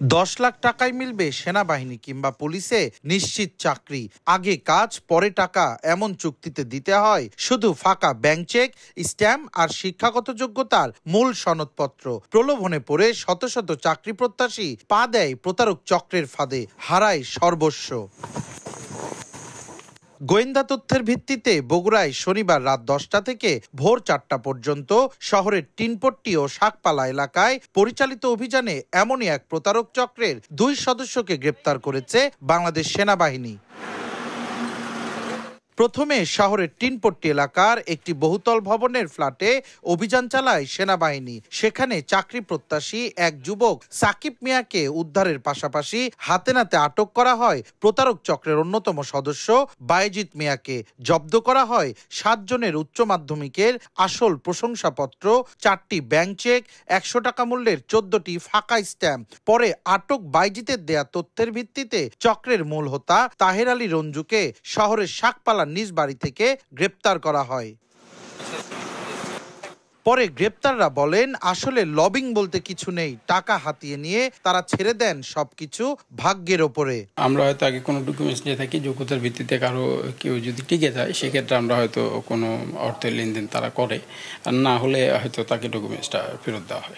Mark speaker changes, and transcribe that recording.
Speaker 1: 10 লাখ টাকায় মিলবে সেনাবাহিনী কিংবা পুলিশে নিশ্চিত চাকরি, আগে কাজ পরে টাকা, এমন চুক্তিতে দিতে হয় শুধু ফাঁকা ব্যাংক চেক, স্ট্যাম্প আর শিক্ষাগত যোগ্যতার মূল সনদপত্র। প্রলোভনে পড়ে শত শত চাকরি প্রত্যাশী পা দেয় প্রতারক চক্রের ফাঁদে, হারায় সর্বস্ব। গোয়েন্দা তথ্যের ভিত্তিতে বগুড়ায় শনিবার রাত 10টা থেকে ভোর 4টা পর্যন্ত শহরের টিনপট্টি ও শাকপালা এলাকায় পরিচালিত অভিযানে এমনই এক প্রতারক চক্রের 2 সদস্যকে গ্রেপ্তার করেছে বাংলাদেশ সেনাবাহিনী। প্রথমে শহরের টিনপট্টি এলাকার একটি বহুতল ভবনের ফ্ল্যাটে অভিযান চালায় সেনাবাহিনী। সেখানে চাকরি প্রত্যাশী এক যুবক সাকিব মিয়াকে উদ্ধারের পাশাপাশি হাতে নাতে আটক করা হয় প্রতারক চক্রের অন্যতম সদস্য বায়েজিদ মিয়াকে। জব্দ করা হয় 7 জনের উচ্চ মাধ্যমিকের আসল প্রশংসাপত্র, 4টি ব্যাংক চেক, 100 টাকা মূল্যের 14টি ফাঁকা স্ট্যাম্প। পরে আটক বায়েজিদের দেয়া তথ্যের ভিত্তিতে চক্রের মূল হোতা তাহের আলী রঞ্জুকে শহরের শাকপালা নিজ বাড়ি থেকে গ্রেপ্তার করা হয়। পরে গ্রেপ্তাররা বলেন, আসলে লবিং বলতে কিছু নেই, টাকা হাতিয়ে নিয়ে তারা ছেড়ে দেন সবকিছু ভাগ্যের ওপরে।
Speaker 2: আমরা হয়তো আগে কোনো ডকুমেন্টস নিয়ে থাকি, যোগ্যতার ভিত্তিতে কারো কেউ যদি টিকে যায় সেক্ষেত্রে আমরা হয়তো কোনো অর্থের লেনদেন তারা করে, আর না হলে হয়তো তাকে ডকুমেন্টসটা ফেরত দেওয়া হয়।